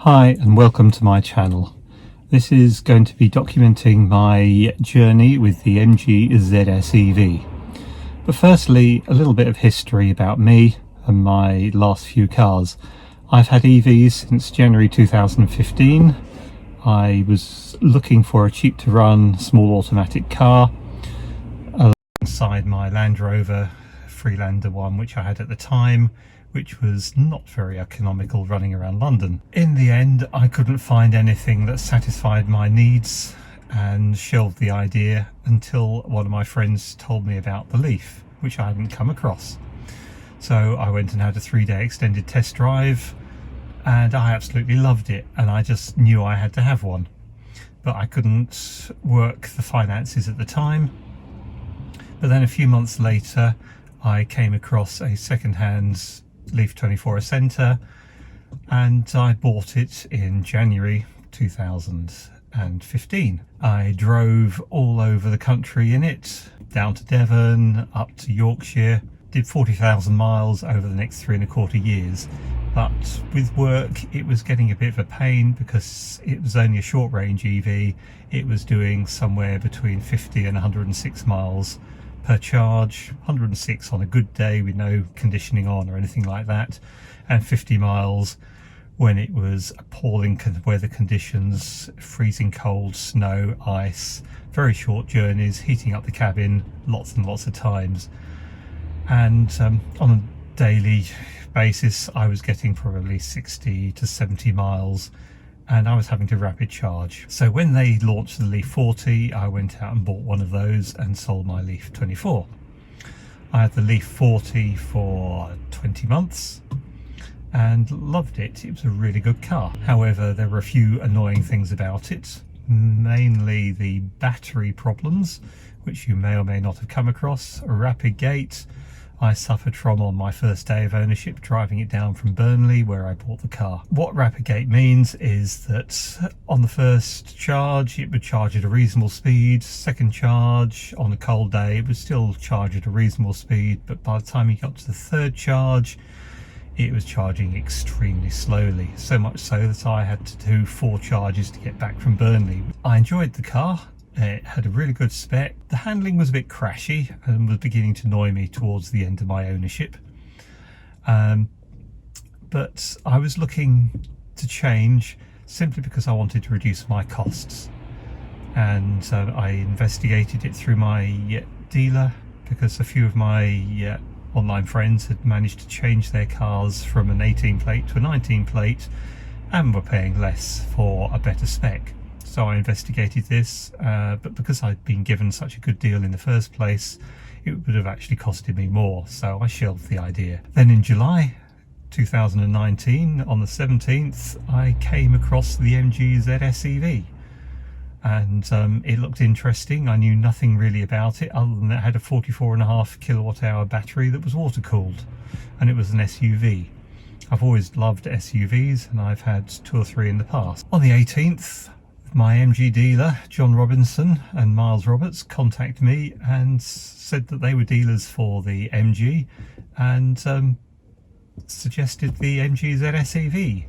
Hi and welcome to my channel. This is going to be documenting my journey with the MG ZS EV. But firstly, a little bit of history about me and my last few cars. I've had EVs since January 2015. I was looking for a cheap to run small automatic car alongside my Land Rover Freelander one, which I had at the time, which was not very economical running around London. In the end, I couldn't find anything that satisfied my needs and shelved the idea until one of my friends told me about the Leaf, which I hadn't come across. So I went and had a 3-day extended test drive and I absolutely loved it, and I just knew I had to have one. But I couldn't work the finances at the time. But then a few months later, I came across a second-hand Leaf 24 Ascenta and I bought it in January 2015. I drove all over the country in it, down to Devon, up to Yorkshire, did 40,000 miles over the next 3¼ years. But with work it was getting a bit of a pain because it was only a short range EV. It was doing somewhere between 50 and 106 miles per charge, 106 on a good day with no conditioning on or anything like that, and 50 miles when it was appalling weather conditions, freezing cold, snow, ice, very short journeys, heating up the cabin lots and lots of times. And on a daily basis I was getting probably 60 to 70 miles and I was having to rapid charge. So when they launched the Leaf 40, I went out and bought one of those and sold my Leaf 24. I had the Leaf 40 for 20 months and loved it. It was a really good car. However, there were a few annoying things about it, mainly the battery problems, which you may or may not have come across. A rapid gate I suffered from on my first day of ownership, driving it down from Burnley where I bought the car. What rapid gate means is that on the first charge it would charge at a reasonable speed, second charge on a cold day it would still charge at a reasonable speed, but by the time you got to the third charge it was charging extremely slowly, so much so that I had to do 4 charges to get back from Burnley. I enjoyed the car. It had a really good spec. The handling was a bit crashy and was beginning to annoy me towards the end of my ownership. But I was looking to change simply because I wanted to reduce my costs. And I investigated it through my dealer because a few of my online friends had managed to change their cars from an 18 plate to a 19 plate and were paying less for a better spec. So I investigated this, but because I'd been given such a good deal in the first place, it would have actually costed me more, so I shelved the idea. Then in July 2019, on the 17th, I came across the MG ZS EV, and it looked interesting. I knew nothing really about it other than it had a 44.5 kilowatt hour battery that was water cooled, and it was an SUV. I've always loved SUVs and I've had 2 or 3 in the past. On the 18th, my MG dealer, John Robinson and Miles Roberts, contacted me and said that they were dealers for the MG and suggested the MG ZS EV.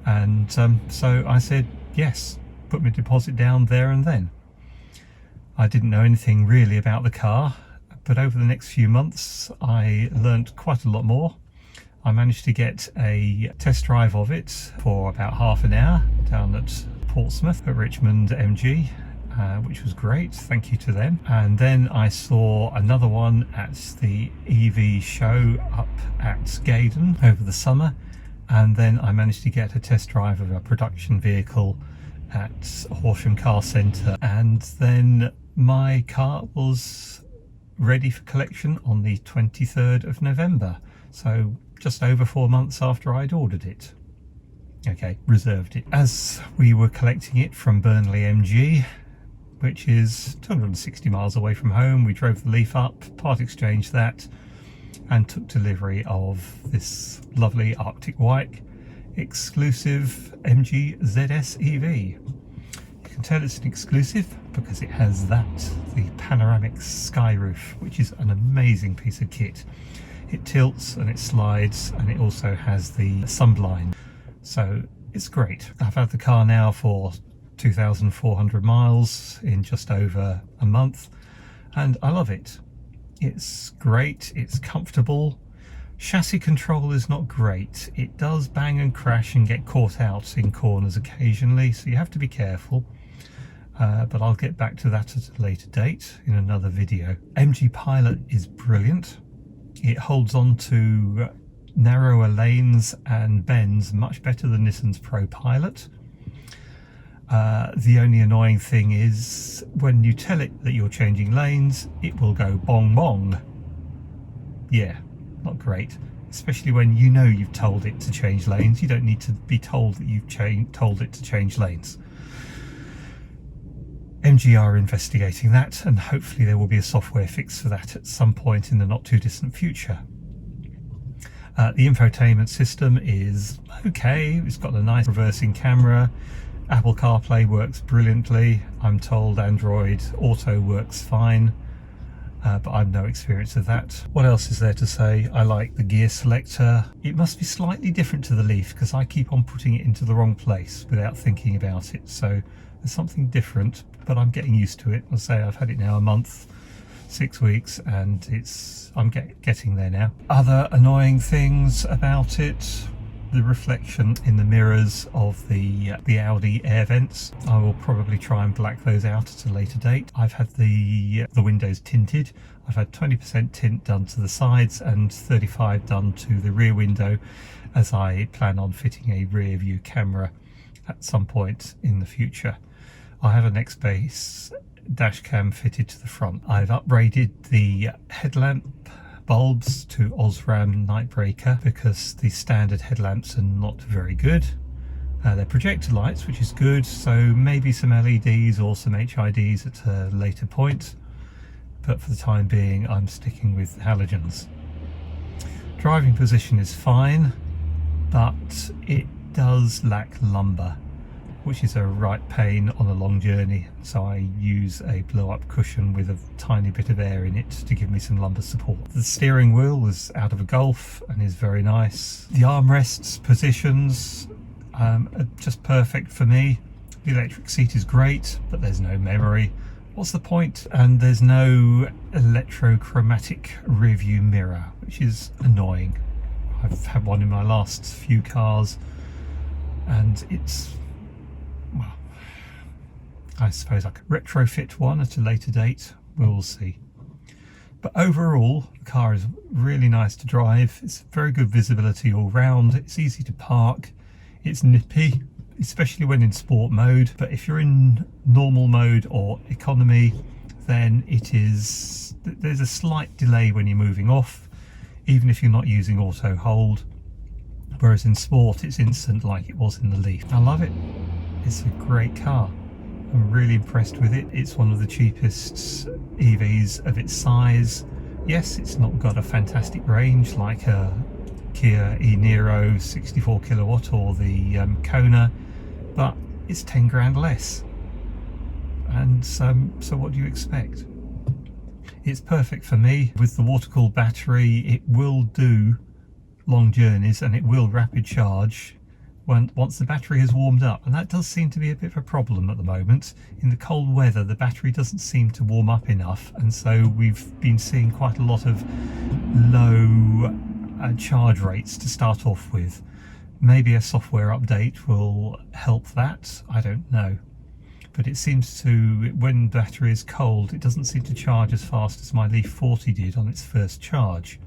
And so I said yes, put my deposit down there and then. I didn't know anything really about the car, but over the next few months I learnt quite a lot more. I managed to get a test drive of it for about half an hour down at Portsmouth at Richmond MG, which was great, thank you to them. And then I saw another one at the EV show up at Gaydon over the summer, and then I managed to get a test drive of a production vehicle at Horsham Car Centre, and then my car was ready for collection on the 23rd of November, so just over 4 months after I'd ordered it. Okay, reserved it. As we were collecting it from Burnley MG, which is 260 miles away from home, we drove the Leaf up, part exchanged that, and took delivery of this lovely Arctic White exclusive MG ZS EV. You can tell it's an exclusive because it has that, the panoramic sky roof, which is an amazing piece of kit. It tilts and it slides, and it also has the sunblind. So it's great. I've had the car now for 2,400 miles in just over a month, and I love it. It's great, it's comfortable. Chassis control is not great. It does bang and crash and get caught out in corners occasionally, so you have to be careful. But I'll get back to that at a later date in another video. MG Pilot is brilliant. It holds on to narrower lanes and bends much better than Nissan's Pro Pilot. The only annoying thing is when you tell it that you're changing lanes, it will go bong bong. Yeah, not great. Especially when you know you've told it to change lanes. You don't need to be told that you've told it to change lanes. MG are investigating that, and hopefully there will be a software fix for that at some point in the not too distant future. The infotainment system is okay. It's got a nice reversing camera. Apple CarPlay works brilliantly. I'm told Android Auto works fine, but I've no experience of that. What else is there to say? I like the gear selector. It must be slightly different to the Leaf because I keep on putting it into the wrong place without thinking about it. So there's something different, but I'm getting used to it. I'll say I've had it now a month, 6 weeks, and I'm getting there now. Other annoying things about it: the reflection in the mirrors of the Audi air vents. I will probably try and black those out at a later date. I've had the windows tinted. I've had 20% tint done to the sides and 35% done to the rear window, as I plan on fitting a rear view camera at some point in the future. I have an X-Base dash cam fitted to the front. I've upgraded the headlamp bulbs to Osram Nightbreaker because the standard headlamps are not very good. They're projector lights, which is good, so maybe some LEDs or some HIDs at a later point, but for the time being I'm sticking with halogens. Driving position is fine, but it does lack lumbar, which is a right pain on a long journey, so I use a blow-up cushion with a tiny bit of air in it to give me some lumbar support. The steering wheel was out of a Golf and is very nice. The armrests positions are just perfect for me. The electric seat is great, but there's no memory. What's the point? And there's no electrochromatic rear view mirror, which is annoying. I've had one in my last few cars, and it's, well, I suppose I could retrofit one at a later date. We'll see. But overall, the car is really nice to drive. It's very good visibility all round. It's easy to park. It's nippy, especially when in sport mode. But if you're in normal mode or economy, then there's a slight delay when you're moving off, even if you're not using auto hold. Whereas in sport, it's instant like it was in the Leaf. I love it. It's a great car. I'm really impressed with it. It's one of the cheapest EVs of its size. Yes, it's not got a fantastic range like a Kia e-Niro 64 kilowatt or the Kona, but it's 10 grand less. And so what do you expect? It's perfect for me. With the water-cooled battery, it will do long journeys and it will rapid charge once the battery has warmed up, and that does seem to be a bit of a problem at the moment. In the cold weather, the battery doesn't seem to warm up enough, and so we've been seeing quite a lot of low charge rates to start off with. Maybe a software update will help that, I don't know. But it seems to, when the battery is cold, it doesn't seem to charge as fast as my Leaf 40 did on its first charge.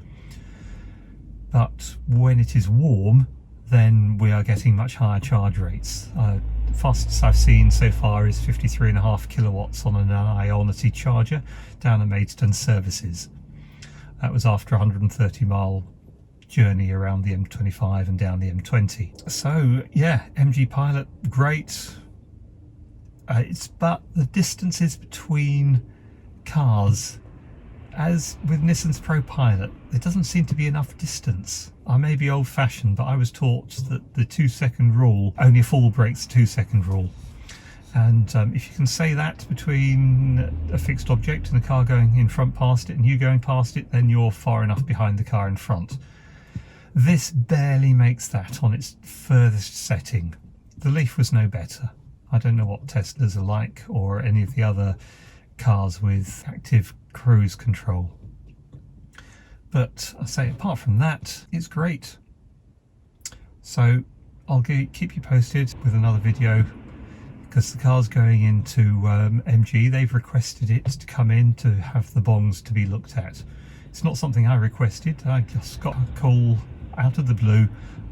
But when it is warm, then we are getting much higher charge rates. The fastest I've seen so far is 53.5 kilowatts on an Ionity charger down at Maidstone Services. That was after a 130 mile journey around the M25 and down the M20. So yeah, MG Pilot, great. But the distances between cars, as with Nissan's Pro Pilot, there doesn't seem to be enough distance. I may be old-fashioned, but I was taught that the 2-second rule, only a fool breaks the 2-second rule. And if you can say that between a fixed object and the car going in front past it and you going past it, then you're far enough behind the car in front. This barely makes that on its furthest setting. The Leaf was no better. I don't know what Teslas are like, or any of the other cars with active cruise control. But I say, apart from that, it's great. So I'll keep you posted with another video, because the car's going into MG. They've requested it to come in to have the bongs to be looked at. It's not something I requested. I just got a call out of the blue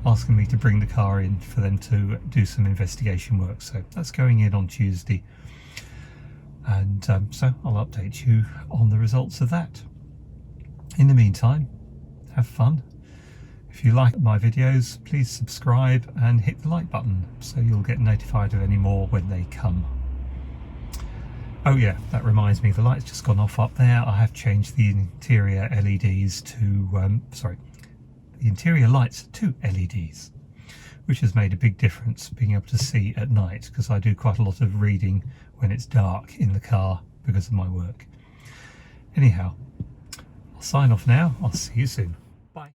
asking me to bring the car in for them to do some investigation work. So that's going in on Tuesday. And so I'll update you on the results of that. In the meantime, have fun. If you like my videos, please subscribe and hit the like button so you'll get notified of any more when they come. Oh yeah, that reminds me, the light's just gone off up there. I have changed the interior LEDs to, the interior lights to LEDs, which has made a big difference being able to see at night, because I do quite a lot of reading when it's dark in the car because of my work. Anyhow, I'll sign off now. I'll see you soon.